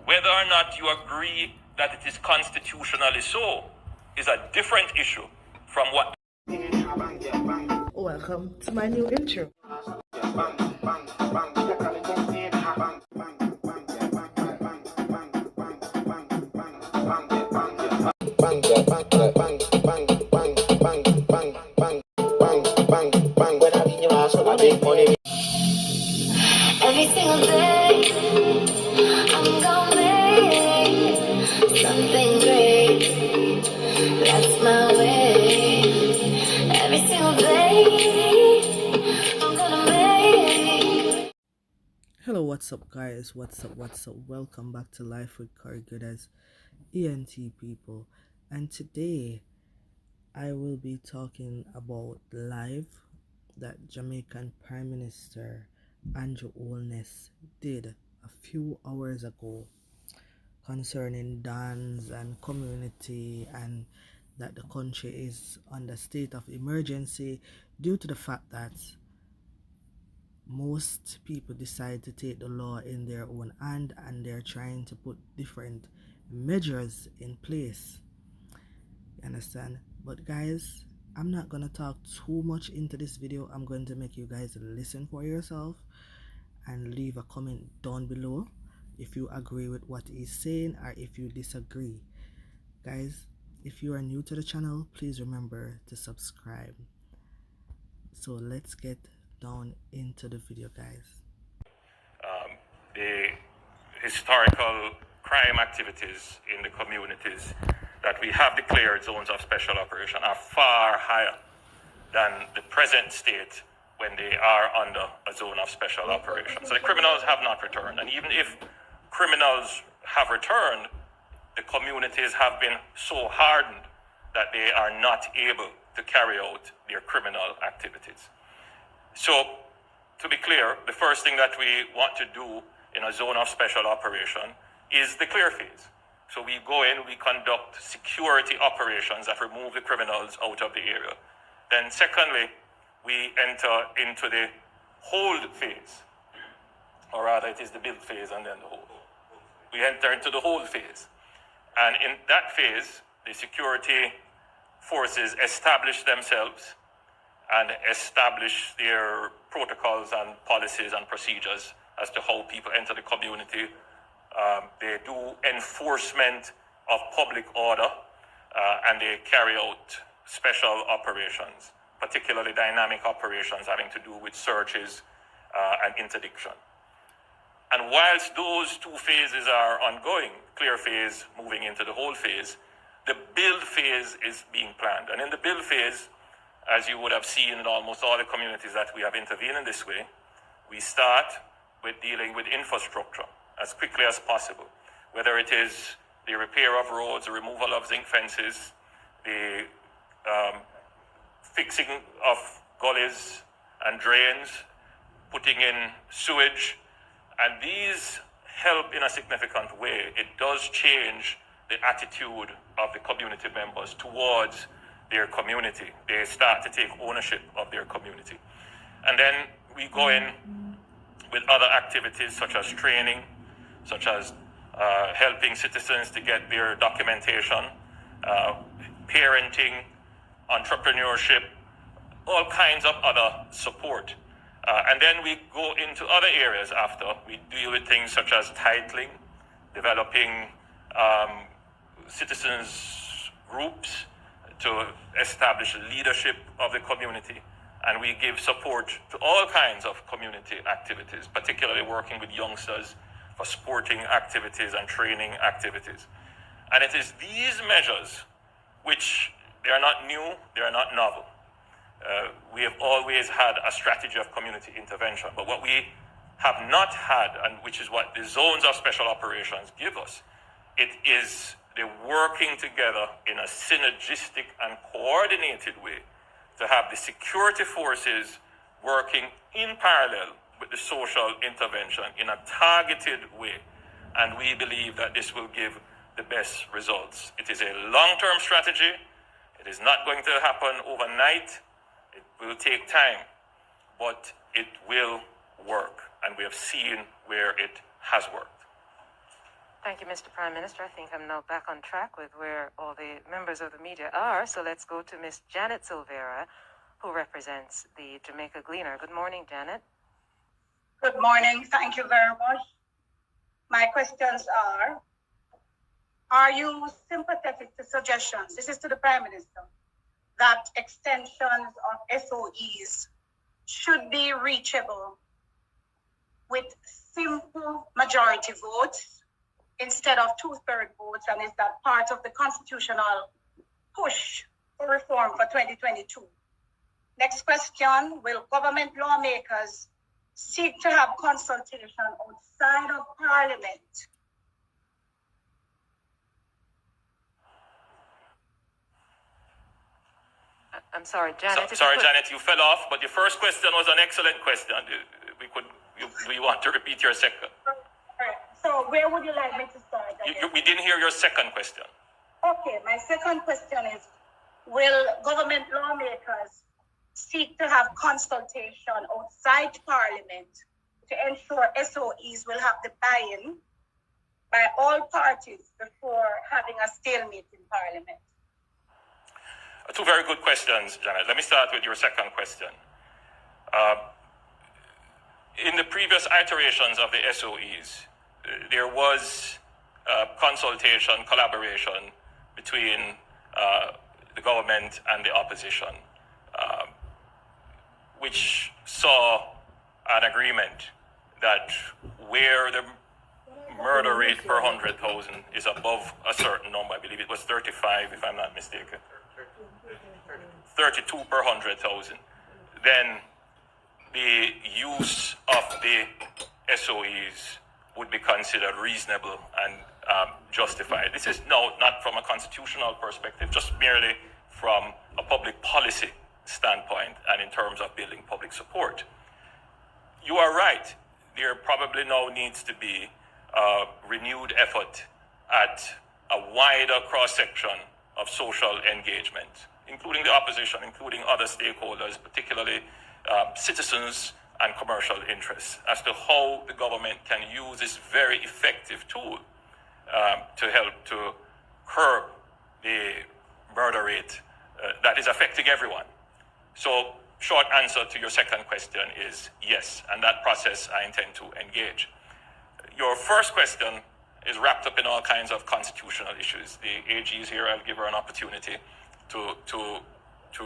Whether or not you agree that it is constitutionally so is a different issue from what. Welcome to my new intro. Every single day, I'm gonna make something great. That's my way. Every single day, I'm gonna make. Hello, what's up, guys? What's up? Welcome back to Life with Corey Gooder's ENT people. And today, I will be talking about live that Jamaican Prime Minister Andrew Holness did a few hours ago concerning dance and community, and that the country is under state of emergency due to the fact that most people decide to take the law in their own hand, and they're trying to put different measures in place. You understand? But guys, I'm not gonna talk too much into this video. I'm going to make you guys listen for yourself and leave a comment down below if you agree with what he's saying or if you disagree. Guys, if you are new to the channel, please remember to subscribe. So let's get down into the video, guys. The historical crime activities in the communities that we have declared zones of special operation are far higher than the present state when they are under a zone of special operation. So the criminals have not returned. And even if criminals have returned, the communities have been so hardened that they are not able to carry out their criminal activities. So, to be clear, the first thing that we want to do in a zone of special operation is the clear phase. So we go in, we conduct security operations that remove the criminals out of the area. Then secondly, we enter into the hold phase, or rather it is the build phase and then the hold. We enter into the hold phase. And in that phase, the security forces establish themselves and establish their protocols and policies and procedures as to how people enter the community. They do enforcement of public order, and they carry out special operations, particularly dynamic operations having to do with searches and interdiction. And whilst those two phases are ongoing, clear phase moving into the whole phase, the build phase is being planned. And in the build phase, as you would have seen in almost all the communities that we have intervened in this way, we start with dealing with infrastructure as quickly as possible, whether it is the repair of roads, the removal of zinc fences, the fixing of gullies and drains, putting in sewage, and these help in a significant way. It does change the attitude of the community members towards their community. They start to take ownership of their community. And then we go in with other activities such as training, such as helping citizens to get their documentation, parenting, entrepreneurship, all kinds of other support. And then we go into other areas after. We deal with things such as titling, developing citizens groups to establish leadership of the community. And we give support to all kinds of community activities, particularly working with youngsters for sporting activities and training activities. And it is these measures, which they are not new, they are not novel. We have always had a strategy of community intervention, but what we have not had, and which is what the zones of special operations give us, it is the working together in a synergistic and coordinated way to have the security forces working in parallel with the social intervention in a targeted way. And we believe that this will give the best results. It is a long-term strategy. It is not going to happen overnight. It will take time, but it will work. And we have seen where it has worked. Thank you, Mr. Prime Minister. I think I'm now back on track with where all the members of the media are. So let's go to Miss Janet Silvera, who represents the Jamaica Gleaner. Good morning, Janet. Good morning. Thank you very much. My questions are you sympathetic to suggestions, this is to the Prime Minister, that extensions of SOEs should be reachable with simple majority votes instead of two-thirds votes, and is that part of the constitutional push for reform for 2022? Next question, will government lawmakers seek to have consultation outside of Parliament? I'm sorry, Janet. Janet, you fell off, but your first question was an excellent question. Do you want to repeat your second? So where would you like me to start? We didn't hear your second question. Okay, my second question is, will government lawmakers seek to have consultation outside Parliament to ensure SOEs will have the buy-in by all parties before having a stalemate in Parliament? Two very good questions, Janet. Let me start with your second question. In the previous iterations of the SOEs, there was consultation, collaboration between the government and the opposition, which saw an agreement that where the murder rate per 100,000 is above a certain number, I believe it was 35, if I'm not mistaken, 32 per 100,000, then the use of the SOEs would be considered reasonable and justified. This is not from a constitutional perspective, just merely from a public policy standpoint and in terms of building public support. You are right. There probably now needs to be a renewed effort at a wider cross-section of social engagement, including the opposition, including other stakeholders, particularly citizens and commercial interests, as to how the government can use this very effective tool to help to curb the murder rate that is affecting everyone. So, short answer to your second question is yes, and that process I intend to engage. Your first question is wrapped up in all kinds of constitutional issues. The AG is here. I'll give her an opportunity to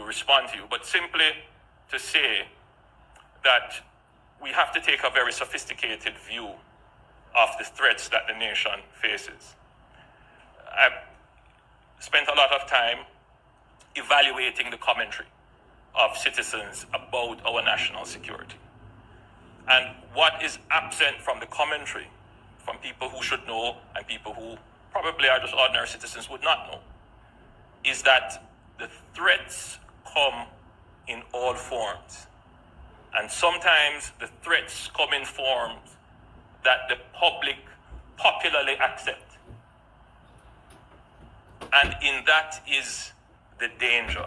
respond to you, but simply to say that we have to take a very sophisticated view of the threats that the nation faces. I've spent a lot of time evaluating the commentary of citizens about our national security. And what is absent from the commentary, from people who should know and people who probably are just ordinary citizens would not know, is that the threats come in all forms. And sometimes the threats come in forms that the public popularly accept. And in that is the danger.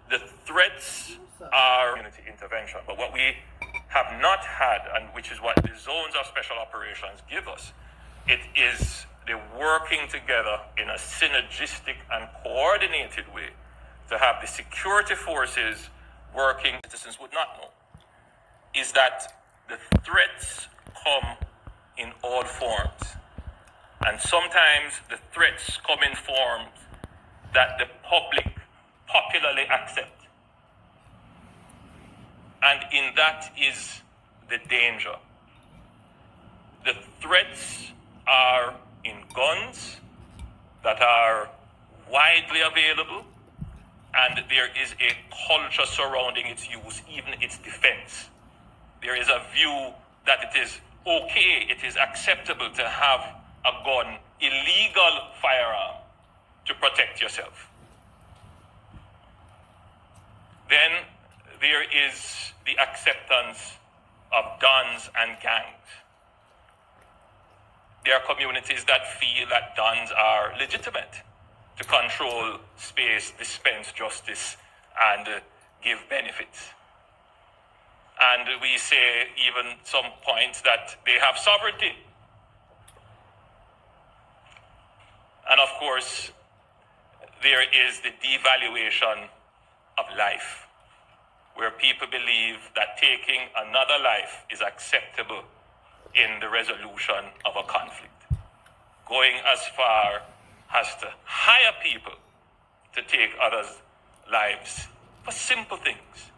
The threats are community intervention, but what we have not had, and which is what the zones of special operations give us, it is the working together in a synergistic and coordinated way to have the security forces working, citizens would not know, is that the threats come in all forms. And sometimes the threats come in forms that the public popularly accept. And in that is the danger. The threats are in guns that are widely available, and there is a culture surrounding its use, even its defense. There is a view that it is okay, it is acceptable to have a gun, illegal firearm, to protect yourself. Then there is the acceptance of dons and gangs. There are communities that feel that dons are legitimate to control space, dispense justice, and give benefits. And we say even some points that they have sovereignty. course, there is the devaluation of life, where people believe that taking another life is acceptable in the resolution of a conflict, going as far as to hire people to take others' lives for simple things.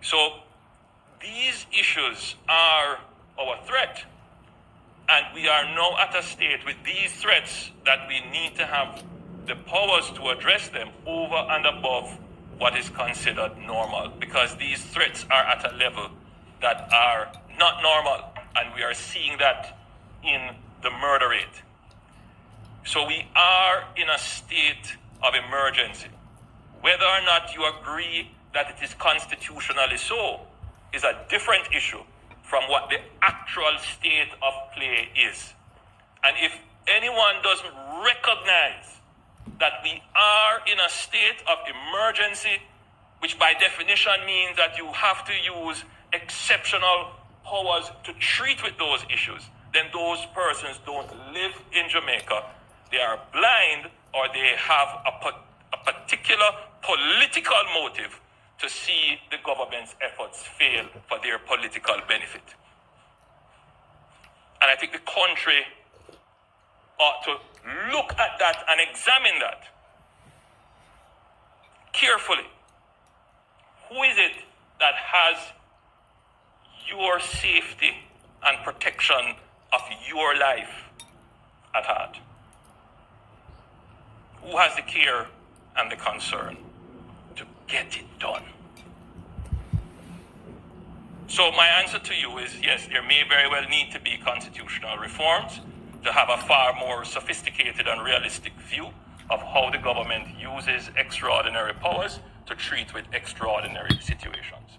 So these issues are our threat, and we are now at a state with these threats that we need to have the powers to address them over and above what is considered normal, because these threats are at a level that are not normal, and we are seeing that in the murder rate. So we are in a state of emergency. Whether or not you agree that it is constitutionally so is a different issue from what the actual state of play is. And if anyone doesn't recognize that we are in a state of emergency, which by definition means that you have to use exceptional powers to treat with those issues, then those persons don't live in Jamaica. They are blind, or they have a particular political motive to see the government's efforts fail for their political benefit. And I think the country ought to look at that and examine that carefully. Who is it that has your safety and protection of your life at heart? Who has the care and the concern to get it done? So my answer to you is yes, there may very well need to be constitutional reforms to have a far more sophisticated and realistic view of how the government uses extraordinary powers to treat with extraordinary situations.